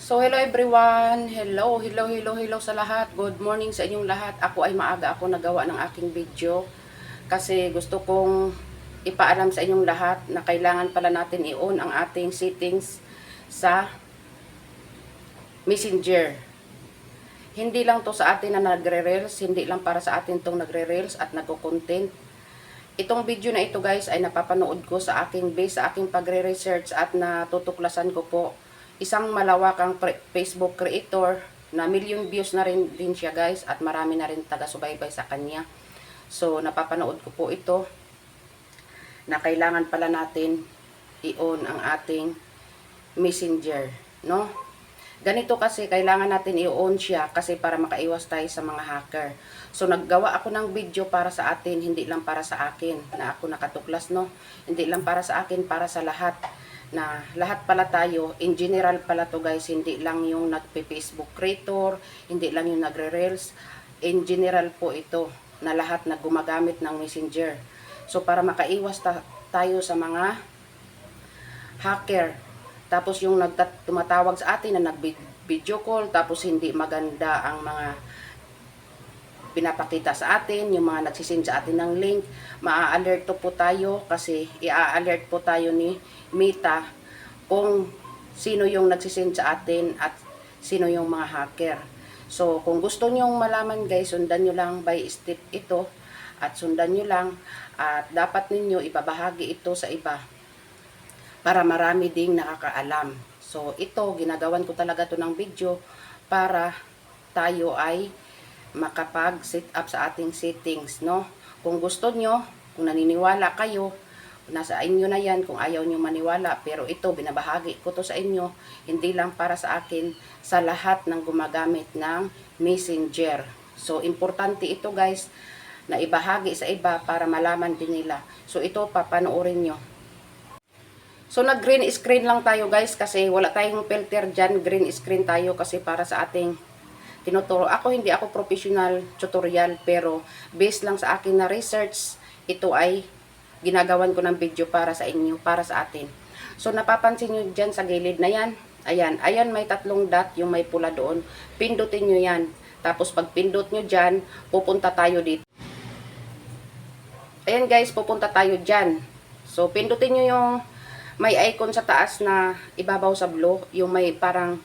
So, hello everyone. Hello sa lahat. Good morning sa inyong lahat. Ako ay maaga ako nagawa ng aking video kasi gusto kong ipaalam sa inyong lahat na kailangan pala natin i-on ang ating settings sa Messenger. Hindi lang to sa atin na nagre-reels, hindi lang para sa atin tong nagre-reels at nagko-content. Itong video na ito guys ay napapanood ko sa aking base, sa aking pagre-research at natutuklasan ko po isang malawakang Facebook creator na million views na rin din siya guys at marami na rin taga-subaybay sa kanya. So napapanood ko po ito na kailangan pala natin i-on ang ating Messenger, no? Ganito kasi kailangan natin i-on siya kasi para makaiwas tayo sa mga hacker. So naggawa ako ng video para sa atin, hindi lang para sa akin na ako nakatuklas, no? Hindi lang para sa akin, para sa lahat. Na lahat pala tayo, in general pala to guys, hindi lang yung nagpe-Facebook creator, hindi lang yung nagre-reels, in general po ito na lahat na gumagamit ng Messenger. So para makaiwas tayo sa mga hacker, tapos yung tumatawag sa atin na nag-video call, tapos hindi maganda ang mga pinapakita sa atin, yung mga nagsisend sa atin ng link, maa-alert po tayo kasi i-alert po tayo ni Meta kung sino yung nagsisend sa atin at sino yung mga hacker. So, kung gusto nyong malaman guys, sundan nyo lang by step ito at sundan nyo lang at dapat ninyo ibabahagi ito sa iba para marami ding nakakaalam. So, ito, ginagawan ko talaga to ng video para tayo ay makapag-set up sa ating settings, no? Kung gusto nyo, kung naniniwala kayo, nasa inyo na yan kung ayaw nyo maniwala. Pero ito, binabahagi ko to sa inyo, hindi lang para sa akin, sa lahat ng gumagamit ng Messenger. So, importante ito guys, na ibahagi sa iba para malaman din nila. So, ito, papanoorin nyo. So, nag-green screen lang tayo guys kasi wala tayong filter dyan. Green screen tayo kasi para sa ating tinuturo. Hindi ako professional tutorial pero based lang sa akin na research, ito ay ginagawan ko ng video para sa inyo, para sa atin. So napapansin nyo dyan sa gilid na yan, ayan may tatlong dot, yung may pula doon, pindutin nyo yan. Tapos pag pindot nyo dyan, pupunta tayo dito. Ayan guys, pupunta tayo dyan. So pindutin nyo yung may icon sa taas na ibabaw sa blue, yung may parang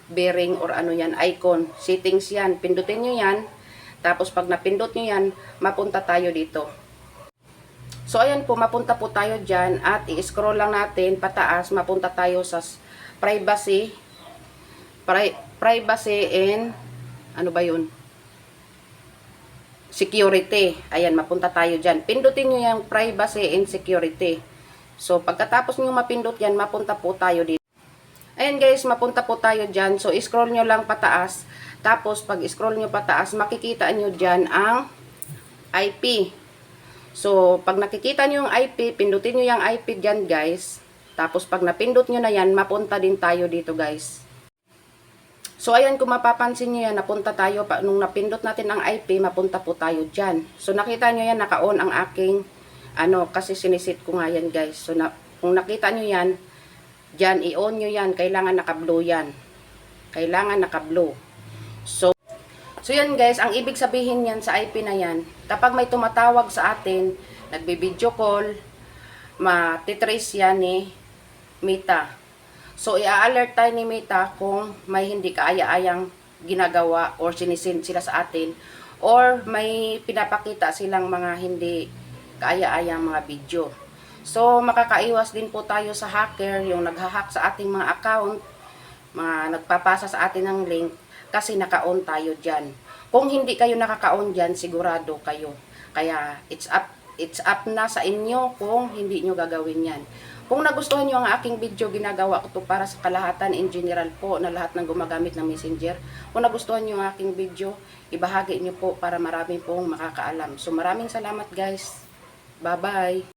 bearing or ano yan, icon, settings yan, pindutin nyo yan, tapos pag napindot nyo yan, mapunta tayo dito. So ayan po, mapunta po tayo dyan at i-scroll lang natin pataas, mapunta tayo sa privacy and ano ba yun? Security. Ayan, mapunta tayo dyan. Pindutin nyo yung privacy and security. So pagkatapos nyo mapindot yan, mapunta po tayo dito. Ayan guys, mapunta po tayo dyan. So, scroll nyo lang pataas. Tapos, pag scroll nyo pataas, makikita nyo dyan ang IP. So, pag nakikita nyo yung IP, pindutin nyo yung IP dyan guys. Tapos, pag napindot nyo na yan, mapunta din tayo dito guys. So, ayan, kung mapapansin nyo yan, napunta tayo. Nung napindot natin ang IP, mapunta po tayo dyan. So, nakita nyo yan, naka-on ang aking, kasi sinisit ko nga yan guys. So, kung nakita nyo yan, dyan, i-on nyo yan. Kailangan naka-blue yan. Kailangan naka-blue. So yan guys, ang ibig sabihin yan sa IP na yan, kapag may tumatawag sa atin, nagbe-video call, matitrace yan ni Meta. So, i-alert tayo ni Meta kung may hindi kaaya-ayang ginagawa or sinisend sila sa atin or may pinapakita silang mga hindi kaaya-ayang mga video. So, makakaiwas din po tayo sa hacker, yung naghahack sa ating mga account, mga nagpapasa sa atin ng link, kasi naka-on tayo dyan. Kung hindi kayo nakaka-on dyan, sigurado kayo. Kaya, it's up na sa inyo kung hindi nyo gagawin yan. Kung nagustuhan nyo ang aking video, ginagawa ko to para sa kalahatan in general po, na lahat ng gumagamit ng Messenger. Kung nagustuhan nyo ang aking video, ibahagi nyo po para marami pong makakaalam. So, maraming salamat guys. Bye-bye.